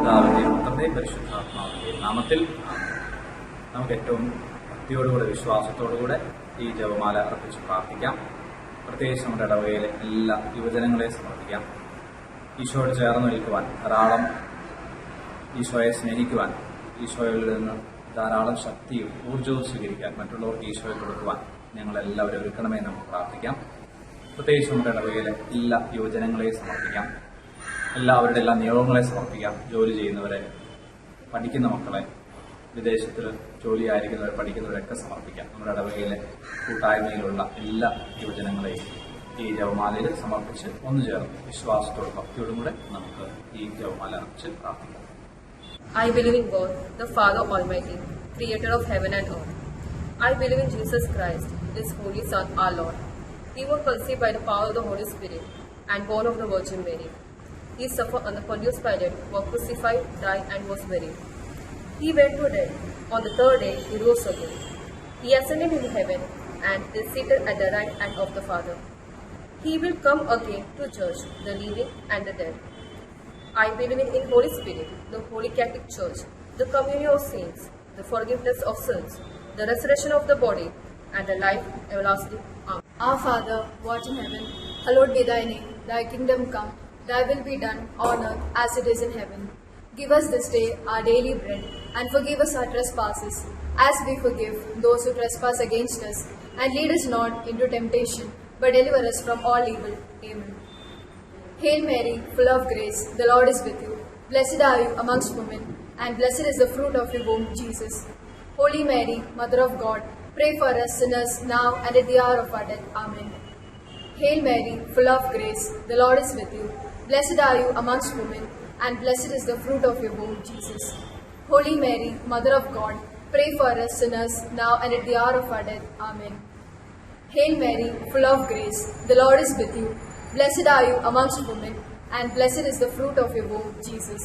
പിതാവിന്റെയും പുത്രന്റെയും പരിശുദ്ധാത്മാവിന്റെയും നാമത്തിൽ നമുക്ക് ഏറ്റവും ഭക്തിയോടുകൂടെ വിശ്വാസത്തോടുകൂടെ ഈ ജപമാല അർപ്പിച്ച് പ്രാർത്ഥിക്കാം. പ്രത്യേകിച്ച് നമ്മുടെ ഇടവകയിലെ എല്ലാ യുവജനങ്ങളെ സമർപ്പിക്കാം. ഈശോയോട് ചേർന്ന് നിൽക്കുവാൻ, ധാരാളം ഈശോയെ സ്നേഹിക്കുവാൻ, ഈശോയിൽ നിന്ന് ധാരാളം ശക്തിയും ഊർജ്ജവും സ്വീകരിക്കാൻ, മറ്റുള്ളവർക്ക് ഈശോയെ കൊടുക്കുവാൻ ഞങ്ങളെല്ലാവരും ഒരുക്കണമേ നമുക്ക് പ്രാർത്ഥിക്കാം. പ്രത്യേകിച്ച് നമ്മുടെ ഇടവകയിലെ എല്ലാ യുവജനങ്ങളെ സമർപ്പിക്കാം. എല്ലാവരുടെ എല്ലാ നിയോഗങ്ങളെ സമർപ്പിക്കാം. ജോലി ചെയ്യുന്നവരെ, പഠിക്കുന്ന മക്കളെ, വിദേശത്തിൽ ജോലിയായിരിക്കുന്നവരെ, പഠിക്കുന്നവരൊക്കെ സമർപ്പിക്കാം. നമ്മുടെ ഇടവകയിലെ കൂട്ടായ്മയിലുള്ള എല്ലാ യുവജനങ്ങളെയും ഈ ജപമാലയിൽ സമർപ്പിച്ച് ഒന്നു ചേർന്ന് വിശ്വാസത്തോടും ഭക്തിയോടും കൂടെ നമുക്ക് ഈ ജപമാല അർപ്പിച്ച് പ്രാർത്ഥിക്കാം. I believe in God, the Father Almighty, creator of heaven and earth. I believe in Jesus Christ, His Holy Son, our Lord. He was conceived by the power of the Holy Spirit and born of the Virgin Mary. He suffered under Pontius Pilate, was crucified, died, and was buried. He went to death. On the third day, He rose again. He ascended into heaven and is seated at the right hand of the Father. He will come again to judge the living and the dead. I believe in Holy Spirit, the Holy Catholic Church, the communion of saints, the forgiveness of sins, the resurrection of the body, and the life everlasting. Amen. Our Father, who art in heaven, hallowed be thy name. Thy kingdom come, thy will be done on earth as it is in heaven. Give us this day our daily bread, and forgive us our trespasses, as we forgive those who trespass against us. And lead us not into temptation, but deliver us from all evil. Amen. Hail Mary, full of grace, the Lord is with you. Blessed are you amongst women, and blessed is the fruit of your womb, Jesus. Holy Mary, Mother of God, pray for us sinners now and at the hour of our death. Amen. Hail Mary, full of grace, the Lord is with you. Blessed are you amongst women, and blessed is the fruit of your womb, Jesus. Holy Mary, Mother of God, pray for us sinners now and at the hour of our death. Amen. Hail Mary, full of grace, the Lord is with you. Blessed are you amongst women, and blessed is the fruit of your womb, Jesus.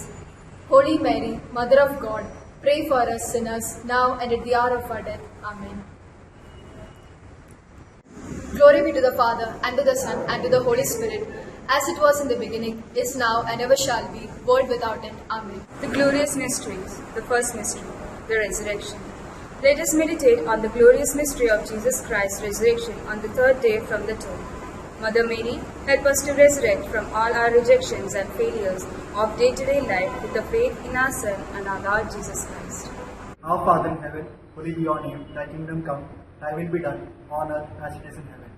Holy Mary, Mother of God, pray for us sinners now and at the hour of our death. Amen. Glory be to the Father, and to the Son, and to the Holy Spirit, as it was in the beginning, is now, and ever shall be, world without end. Amen. The glorious mysteries. The first mystery, the resurrection. Let us meditate on the glorious mystery of Jesus Christ's resurrection on the third day from the tomb. Mother Mary, help us to resurrect from all our rejections and failures of day-to-day life with the faith in our Son and our Lord Jesus Christ. Our Father in heaven, holy be your name. Thy kingdom come, thy will be done, on earth as it is in heaven.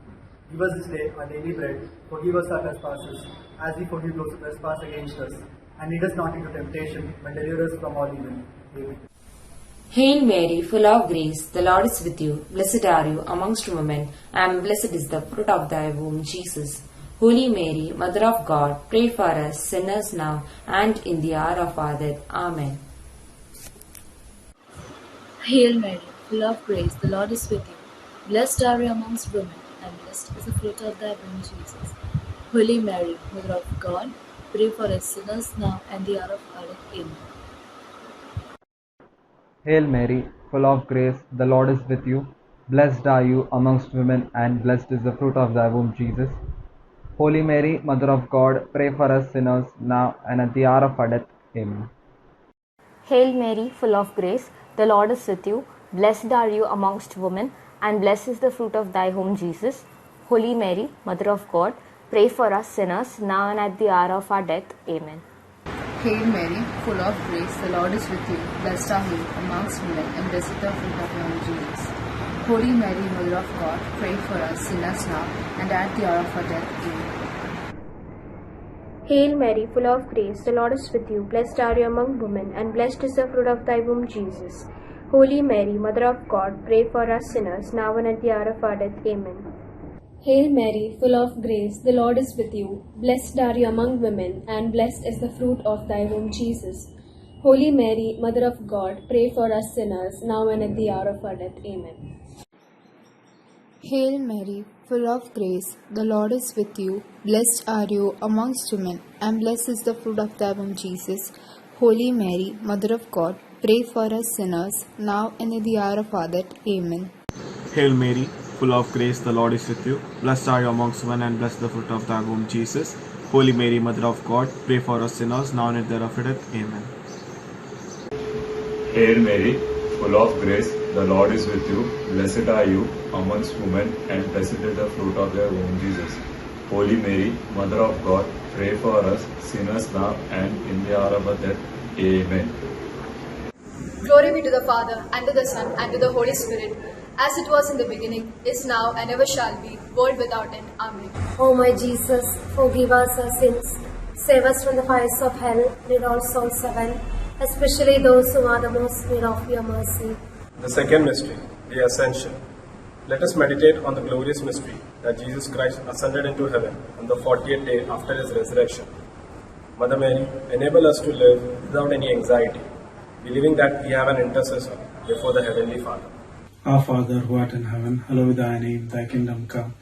Give us this day our daily bread. Forgive us our trespasses, as we forgive those who trespass against us. And lead us not into temptation, but deliver us from all evil. Amen. Hail Mary, full of grace, the Lord is with you. Blessed are you amongst women, and blessed is the fruit of thy womb, Jesus. Holy Mary, Mother of God, pray for us sinners now and in the hour of our death. Amen. Hail Mary, full of grace, the Lord is with you. Blessed are you amongst women, and blessed is the fruit of thy womb, Jesus. Holy Mary, Mother of God, pray for us sinners now and the hour of our death. Amen. Hail Mary, full of grace, the Lord is with you. Blessed are you amongst women, and blessed is the fruit of thy womb, Jesus. Holy Mary, Mother of God, pray for us sinners, now and at the hour of our death. Amen. Hail Mary, full of grace, the Lord is with you. Blessed are you amongst women, and blessed is the fruit of thy womb, Jesus. Holy Mary, Mother of God, pray for us sinners, now and at the hour of our death. Amen. Hail Mary, full of grace, the Lord is with you. Blessed are you amongst women, and blessed the fruit of your womb, Jesus. Holy Mary, Mother of God, pray for us sinners now and at the hour of our death. Amen. Hail Mary, full of grace, the Lord is with you. Blessed are you among women, and blessed is the fruit of thy womb, Jesus. Holy Mary, Mother of God, pray for us sinners now and at the hour of our death. Amen. Hail Mary, full of grace, the Lord is with you. Blessed are you among women, and blessed is the fruit of thy womb, Jesus. Holy Mary, Mother of God, pray for us sinners, now and at the hour of our death. Amen. Hail Mary, full of grace, the Lord is with you. Blessed are you amongst women, and blessed is the fruit of thy womb, Jesus. Holy Mary, Mother of God, pray for us sinners, now and at the hour of our death. Amen. Hail Mary, full of grace, the Lord is with you. Blessed are you amongst women, and blessed the fruit of thy womb, Jesus. Holy Mary, Mother of God, pray for us sinners, now and at the hour of our death. Amen. Hail Mary, full of grace, the Lord is with you. Blessed are you amongst women, and blessed is the fruit of your womb, Jesus. Holy Mary, Mother of God, pray for us sinners now and in the hour of our death. Amen. Glory be to the Father, and to the Son, and to the Holy Spirit, as it was in the beginning, is now, and ever shall be, world without end. Amen. O my Jesus, forgive us our sins, save us from the fires of hell, lead all souls to heaven, especially those who are the most in need of your mercy. The second mystery, the Ascension. Let us meditate on the glorious mystery that Jesus Christ ascended into heaven on the 40th day after his resurrection. Mother Mary, enable us to live without any anxiety, believing that we have an intercessor before the Heavenly Father. Our Father who art in heaven, hallowed be thy name, thy kingdom come.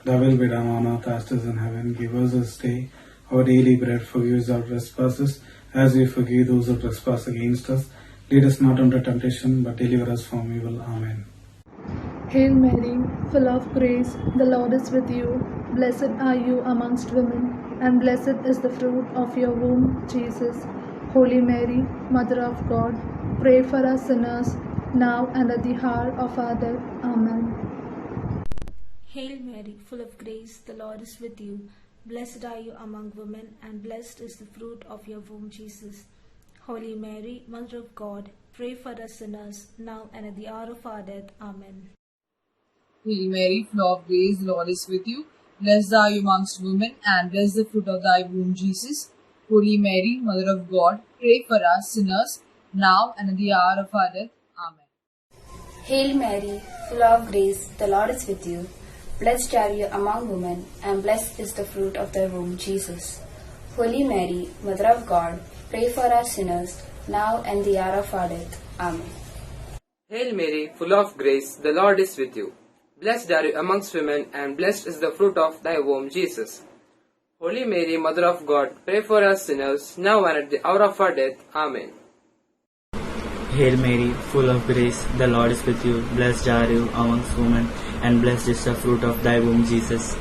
Thy will be done on earth as it is in heaven. Give us this day our daily bread. Forgive us our trespasses, as we forgive those who trespass against us. Lead us not into temptation, but deliver us from evil. Amen. Hail Mary, full of grace, the Lord is with you. Blessed are you amongst women, and blessed is the fruit of your womb, Jesus. Holy Mary, Mother of God, pray for us sinners, now and at the hour of our death. Amen. Hail Mary, full of grace, the Lord is with you. Blessed are you among women, and blessed is the fruit of your womb, Jesus. Holy Mary, Mother of God, pray for us sinners, now and at the hour of our death. Amen. Hail Mary, full of grace, the Lord is with you. Blessed are you amongst women, and blessed the fruit of thy womb, Jesus. Holy Mary, Mother of God, pray for us sinners, now and at the hour of our death. Amen. Hail Mary, full of grace, the Lord is with you. Blessed are you among women, and blessed is the fruit of thy womb, Jesus. Holy Mary, Mother of God, pray for us sinners, now and the hour of our death. Amen. Hail Mary, full of grace, the Lord is with you. Blessed are you amongst women, and blessed is the fruit of thy womb, Jesus. Holy Mary, Mother of God, pray for us sinners, now and at the hour of our death. Amen. Hail Mary, full of grace, the Lord is with you. Blessed are you amongst women, and blessed is the fruit of thy womb, Jesus.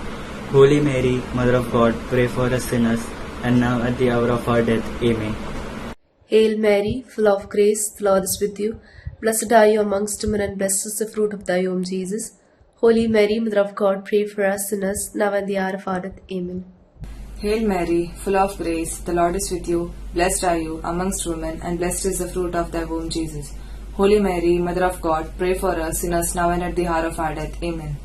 Holy Mary, Mother of God, pray for us sinners, and now at the hour of our death. Amen. Hail Mary, full of grace, the Lord is with you. Blessed are you amongst women, and blessed is the fruit of thy womb, Jesus. Holy Mary, Mother of God, pray for us sinners, now and the hour of our death. Amen. Hail Mary, full of grace, the Lord is with you. Blessed are you amongst women, and blessed is the fruit of thy womb, Jesus. Holy Mary, Mother of God, pray for us sinners now and at the hour of our death. Amen.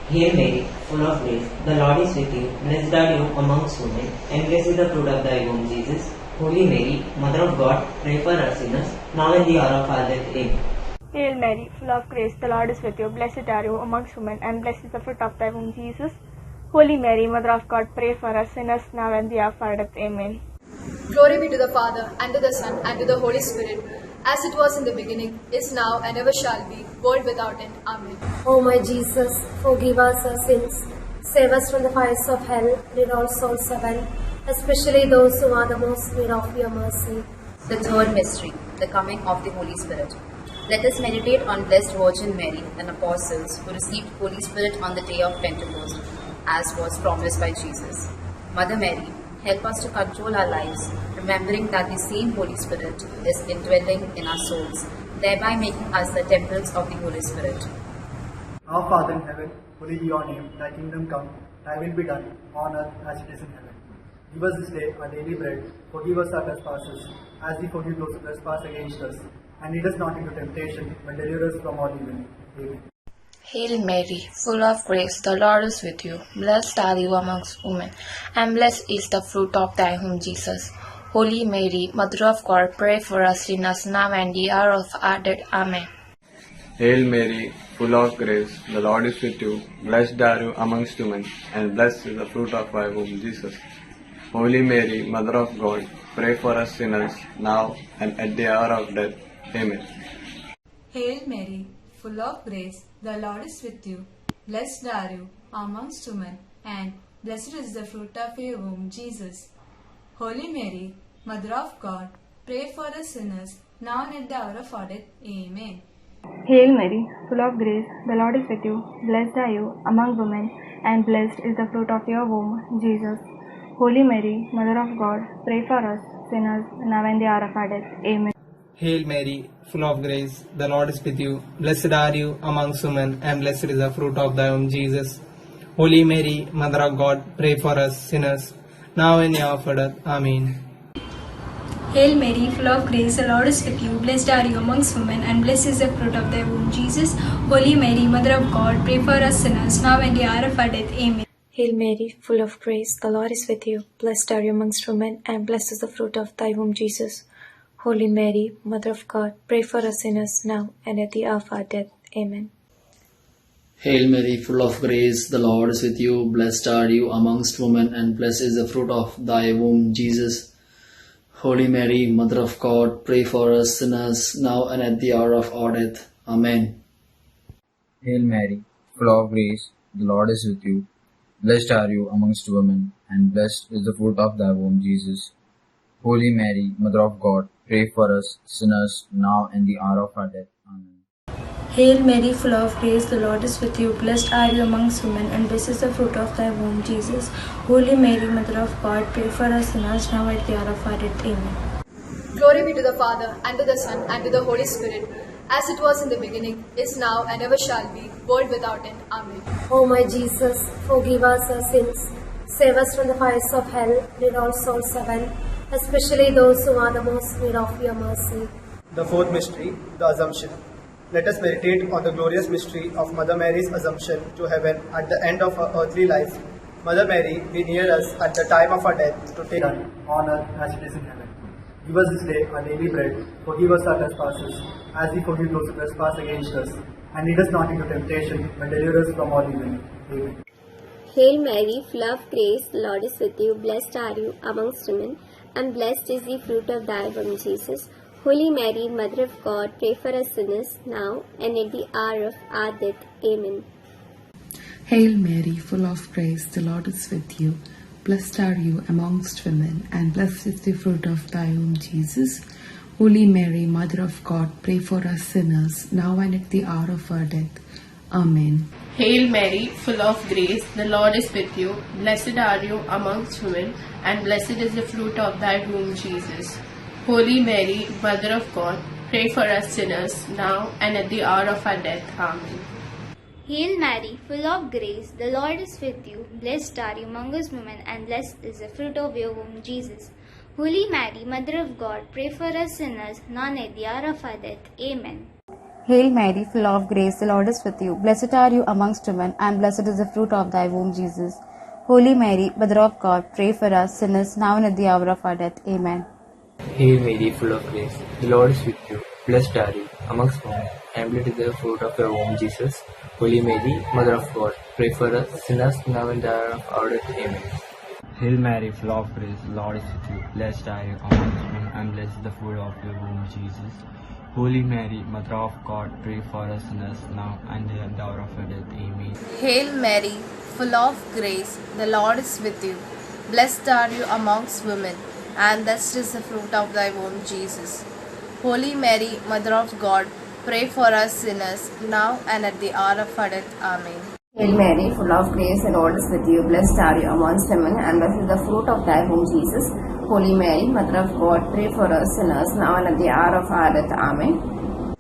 Hail Mary, full of grace, the Lord is with you. Blessed are you amongst women, and blessed is the fruit of thy womb, Jesus. Holy Mary, Mother of God, pray for us sinners, now and the hour of our death. Amen. Hail Mary, full of grace, the Lord is with you. Blessed are you amongst women, and blessed is the fruit of thy womb, Jesus. Holy Mary, Mother of God, pray for us sinners now and the hour of our death. Amen. Glory be to the Father, and to the Son, and to the Holy Spirit, as it was in the beginning, is now, and ever shall be, world without end. Amen. O my Jesus, forgive us our sins, save us from the fires of hell, lead all souls to heaven, especially those who are the most in need of your mercy. The third mystery, the coming of the Holy Spirit. Let us meditate on Blessed Virgin Mary and apostles who received Holy Spirit on the day of Pentecost, as was promised by Jesus. Mother Mary, help us to control our lives, remembering that the same Holy Spirit is indwelling in our souls, thereby making us the temples of the Holy Spirit. Our Father in heaven, holy be your name, thy kingdom come, thy will be done, on earth as it is in heaven. Give us this day our daily bread, forgive us our trespasses, as we forgive those who trespass against us. And lead us not into temptation, but deliver us from all evil. Amen. Hail Mary, full of grace, the Lord is with you. Blessed are you amongst women, and blessed is the fruit of thy womb, Jesus. Holy Mary, Mother of God, pray for us sinners now and the hour of our death. Amen. Hail Mary, full of grace, the Lord is with you. Blessed are you amongst women, and blessed is the fruit of thy womb, Jesus. Holy Mary, Mother of God, pray for us sinners, now and at the hour of death. Amen. Hail Mary, full of grace, the Lord is with you. Blessed are you amongst women, and blessed is the fruit of your womb, Jesus. Holy Mary, Mother of God, pray for us sinners, now and at the hour of our death. Amen. Hail Mary, full of grace, the Lord is with you. Blessed are you among women, and blessed is the fruit of your womb, Jesus. Holy Mary, Mother of God, pray for us sinners, now and the hour of our death. Amen. Hail Mary, full of grace, the Lord is with you. Blessed are you amongst women, and blessed is the fruit of thy womb, Jesus. Holy Mary, Mother of God, pray for us sinners, now and in the hour of our death. Amen. Hail Mary, full of grace, the Lord is with you. Blessed are you amongst women, and blessed is the fruit of thy womb, Jesus. Holy Mary, Mother of God, pray for us sinners, now and the hour of our death. Amen. Hail Mary, full of grace, the Lord is with you. Blessed are you amongst women, and blessed is the fruit of thy womb, Jesus. Holy Mary, Mother of God, pray for us sinners, now and at the hour of our death. Amen. Hail Mary, full of grace, the Lord is with you. Blessed are you amongst women, and blessed is the fruit of thy womb, Jesus. Holy Mary, Mother of God, pray for us sinners, now and at the hour of our death. Amen. Hail Mary, full of grace, the Lord is with you. Blessed are you amongst women, and blessed is the fruit of thy womb, Jesus. Holy Mary, Mother of God, pray for us sinners, now and the hour of our death. Amen. Hail Mary, full of grace, the Lord is with you. Blessed are you amongst women, and blessed is the fruit of thy womb, Jesus. Holy Mary, Mother of God, pray for us sinners, now at the hour of our death. Amen. Glory be to the Father, and to the Son, and to the Holy Spirit, as it was in the beginning, is now, and ever shall be, world without end. Amen. O my Jesus, forgive us our sins, save us from the fires of hell, lead all souls to heaven, especially those who are the most need of your mercy. The fourth mystery, the Assumption. Let us meditate on the glorious mystery of Mother Mary's assumption to heaven at the end of her earthly life. Mother Mary, be near us at the time of our death to take on earth as it is in heaven. Give us this day our daily bread. Forgive us our trespasses, as we forgive those who trespass against us. And lead us not into temptation, but deliver us from all evil. Amen. Hail Mary, full of grace, the Lord is with you. Blessed are you amongst women, and blessed is the fruit of thy womb, Jesus. Holy Mary, Mother of God, pray for us sinners, now and at the hour of our death. Amen. Hail Mary, full of grace, the Lord is with you. Blessed are you amongst women, and blessed is the fruit of thy womb, Jesus. Holy Mary, Mother of God, pray for us sinners, now and at the hour of our death. Amen. Hail Mary, full of grace, the Lord is with you. Blessed are you amongst women, and blessed is the fruit of thy womb, Jesus. Holy Mary, Mother of God, pray for us sinners, now and at the hour of our death. Amen. Hail Mary, full of grace, the Lord is with you. Blessed are you amongst women, and blessed is the fruit of your womb, Jesus. Holy Mary, Mother of God, pray for us sinners, now and at the hour of our death. Amen. Hail Mary, full of grace, the Lord is with you. Blessed are you amongst women, and blessed is the fruit of thy womb, Jesus. Holy Mary, Mother of God, pray for us sinners, now and at the hour of our death. Amen. Hail Mary, full of grace, the Lord is with you. Blessed are you amongst women, and blessed is the fruit of your womb, Jesus. Holy Mary, Mother of God, pray for us sinners, now and the hour of our death. Amen. Hail Mary, full of grace, the Lord is with you. Blessed are you amongst women, and blessed is the fruit of your womb, Jesus. Holy Mary, Mother of God, pray for us sinners, now and at the hour of our death. Amen. Hail Mary, full of grace, the Lord is with you. Blessed are you amongst women, and blessed is the fruit of thy womb, Jesus. Holy Mary, Mother of God, pray for us sinners, now and at the hour of our death. Amen. Hail Mary, full of grace, the Lord is with you. Blessed are you amongst women, and blessed is the fruit of thy womb, Jesus. Holy Mary, Mother of God, pray for us sinners, now and at the hour of our death. Amen.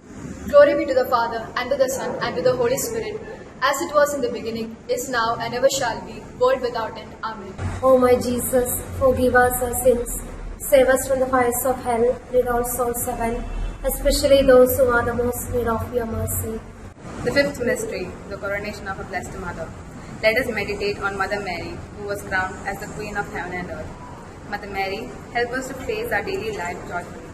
Glory be to the Father, and to the Son, and to the Holy Spirit, as it was in the beginning, is now, and ever shall be, world without end. Amen. O my Jesus, forgive us our sins, save us from the fires of hell, lead all souls to heaven, especially those who are the most need of your mercy. The fifth mystery, the coronation of a Blessed Mother. Let us meditate on Mother Mary, who was crowned as the Queen of Heaven and Earth. Mother Mary, help us to face our daily life joyfully,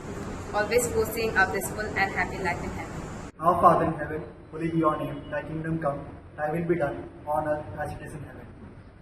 always foreseeing a blissful and happy life in heaven. Our Father in heaven, holy be your name, thy kingdom come, thy will be done, on earth as it is in heaven.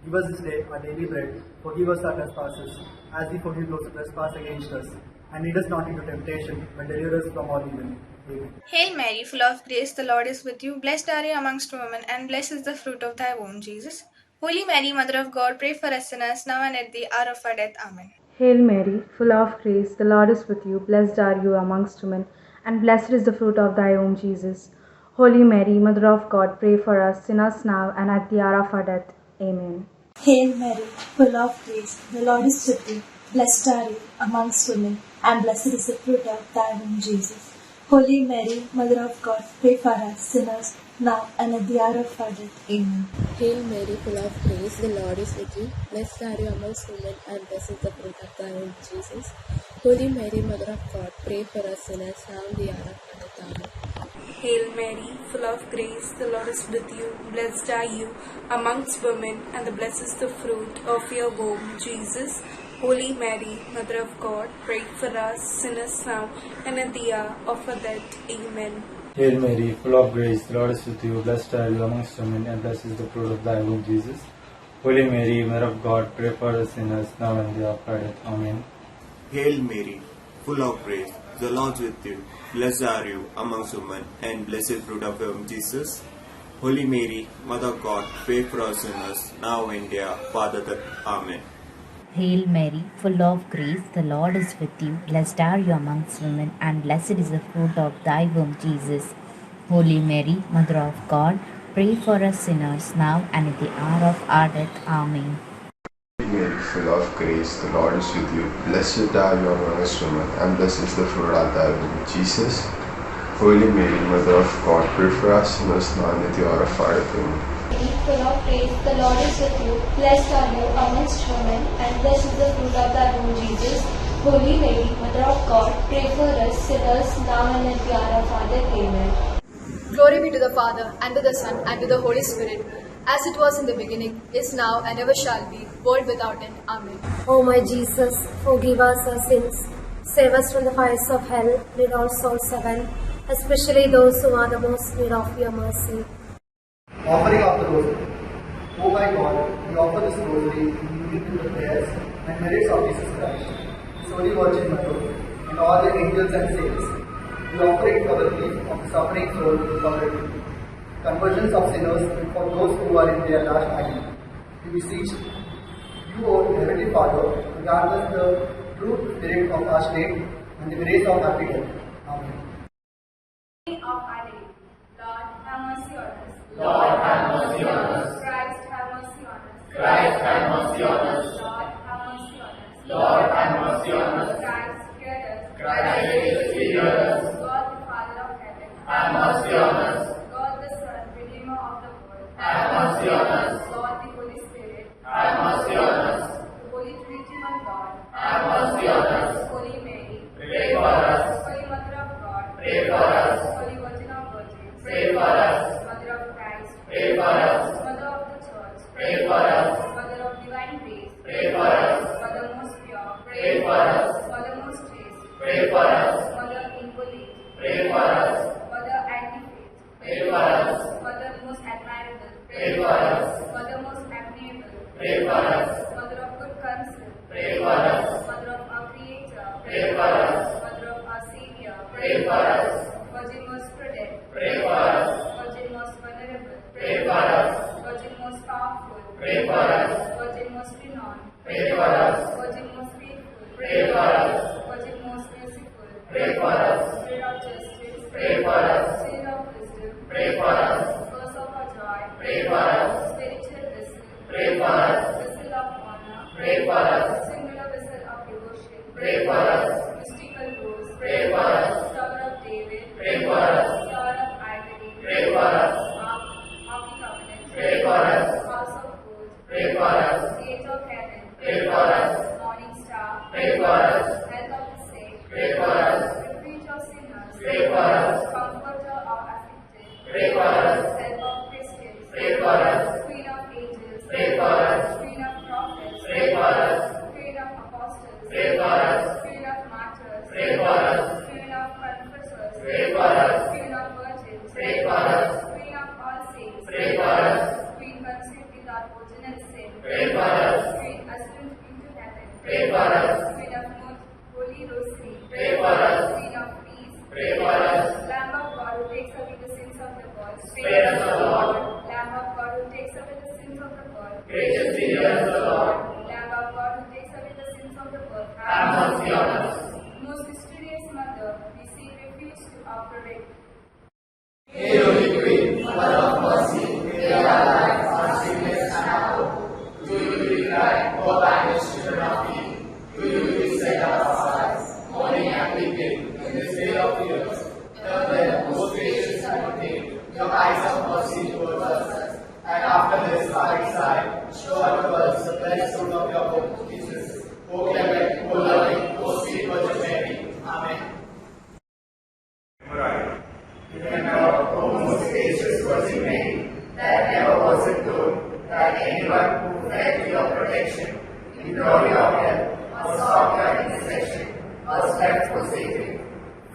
Give us this day our daily bread, forgive us our trespasses, as we forgive those who trespass against us. And lead us not into temptation, but deliver us from all evil. Amen. Hail Mary, full of grace, the Lord is with you. Blessed are you amongst women, and blessed is the fruit of thy womb, Jesus. Holy Mary, Mother of God, pray for us sinners, now and at the hour of our death. Amen. Hail Mary, full of grace, the Lord is with you. Blessed are you amongst women, and blessed is the fruit of thy womb, Jesus. Holy Mary, Mother of God, pray for us sinners now and at the hour of our death. Amen. Hail Mary, full of grace, the Lord is with you. Blessed are you amongst women, and blessed is the fruit of thy womb, Jesus. Holy Mary, Mother of God, pray for us sinners, now and at the hour of our death. Amen. Hail Mary, full of grace, the Lord is with you. Blessed are you amongst women, and blessed is the fruit of thy womb, Jesus. Holy Mary, Mother of God, pray for us sinners, now and the hour of our death. Amen. Hail Mary, full of grace, the Lord is with you. Blessed are you amongst women, and blessed is the fruit of your womb, Jesus. Holy Mary, Mother of God, pray for us sinners now and at the hour of our death. Amen. Hail Mary, full of grace, the Lord is with you. Blessed are you amongst women, and blessed is the fruit of thy womb, Jesus. Holy Mary, Mother of God, pray for us sinners now and at the hour of our death. Amen. Hail Mary, full of grace, the Lord is with you. Blessed are you amongst women, and blessed is the fruit of your womb, Jesus. Holy Mary, Mother of God, pray for us sinners now and at the hour of our death. Amen. Hail Mary, full of grace, the Lord is with you. Blessed are you amongst women, and blessed is the fruit of thy womb, Jesus. Holy Mary, Mother of God, pray for us sinners now and at the hour of our death. Amen. Hail Mary, full of grace, the Lord is with you. Blessed are you amongst women, and blessed is the fruit of thy womb, Jesus. Holy Mary, Mother of God, pray for us sinners now and at the hour of our death. Amen. Full of grace, the Lord is with you. Blessed are you amongst women, and blessed is the fruit of thy womb, Jesus. Holy Mary, Mother of God, pray for us sinners now and at the hour of our death. Amen. Glory be to the Father, and to the Son, and to the Holy Spirit, as it was in the beginning, is now, and ever shall be, world without end. Amen. O my Jesus, forgive us our sins, save us from the fires of hell, lead all souls to heaven, especially those who are the most in need of your mercy. Offering of the Rosary. O my God, we offer this Rosary in unity to the prayers and merits of Jesus Christ, His Holy Virgin Mother, and all the angels and saints. We offer it for the relief of the suffering soul in purgatory, conversions of sinners, and for those who are in their last agony. We beseech you, O Heavenly Father, to grant us the true spirit of our state and the grace of happy death. Amen. Of our day. Lord, have mercy on us. Lord, have mercy on us. Christ, have mercy on us. Christ, have mercy on us. Lord, have mercy on us. Lord, have mercy on us. Christ, hear us. Christ, hear us. God, the Father of heaven, have mercy on us. God, the Son, Redeemer of the world, have mercy on us. God, the Holy Spirit, have mercy on us. The Holy Trinity, one God, have mercy on us. Holy Mary, pray for us. Holy Mother of God, pray for us. Holy Virgin of Virgins, pray for us. Mother of Christ, pray for us. Mother of the Church, pray for us. Mother of divine grace, pray for us. Mother most pure, pray for us. Mother most chaste, pray for us. Mother inviolate, pray for us. Mother anti-faith, pray for us. Mother most admirable, pray for us. Mother most amiable, pray for us. Mother of good counsel, pray for us. Mother of our Creator, pray for us. Mother of our Savior, pray for us. Virgin most prudent, pray for us. Virgin most vulnerable, pray for us. Virgin most powerful, pray for us. Virgin most renowned, pray for us. Virgin most faithful, pray for us. Virgin most merciful, pray for us. Spirit of justice, pray for us. Spirit of wisdom, pray for us. Source of our joy, pray for us. Spiritual vessel, pray for us. Vessel of honor, pray for us. Singular vessel of devotion, pray for us. Mystical rose, pray for us. Tower of David, pray for us. Tower of Ivory, pray for us. Ark of the Covenant, pray for us. House of Gold, pray for us. Gate of Heaven, pray for us. Morning Star, pray for us. Health of the sick, pray for us. Refuge of sinners, pray for us. Comforter of afflicted, pray for us. Help of Christians, pray for us. Queen of angels, pray for us. Queen of prophets, pray for us. Queen of apostles, pray for us. Queen of martyrs, pray for us. Queen of confessors, pray for us. Queen of virgins, pray for us. Queen of all saints, pray for us. Queen conceived without original sin, pray for us. Queen ascended into heaven, pray for us. Queen of most holy rosary, pray for us. Queen of peace, pray for us. Lamb of God who takes away the sins of the world, spare us, O Lord. Lamb of God who takes away the sins of the world, graciously hear us, O Lord. Lamb of God who takes away the sins of the world, have mercy on us. Most mysterious Mother, we seek refuge to our prayer. Hail, Holy Queen, Mother of Mercy, hail our life, our sickness, and our hope. To you we cry, O banished children of Eve. To you we set our sighs, mourning us left forsaken.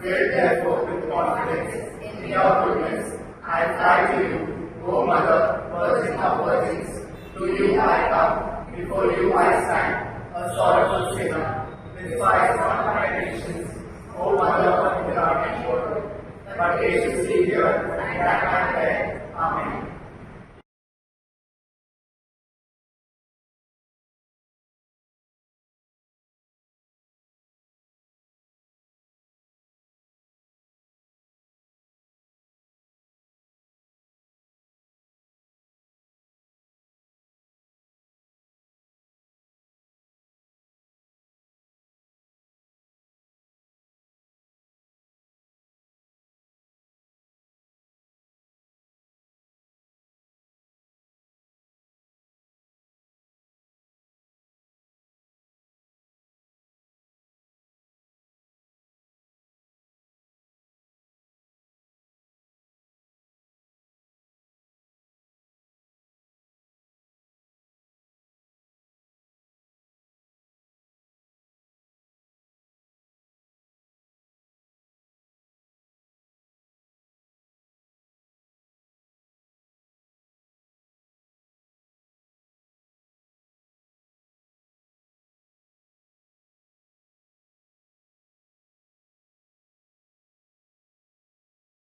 Filled therefore with confidence in your goodness, I fly to you, O Mother, Virgin of Virgins. To you I come, before you I stand, a sorrowful sinner, despised on my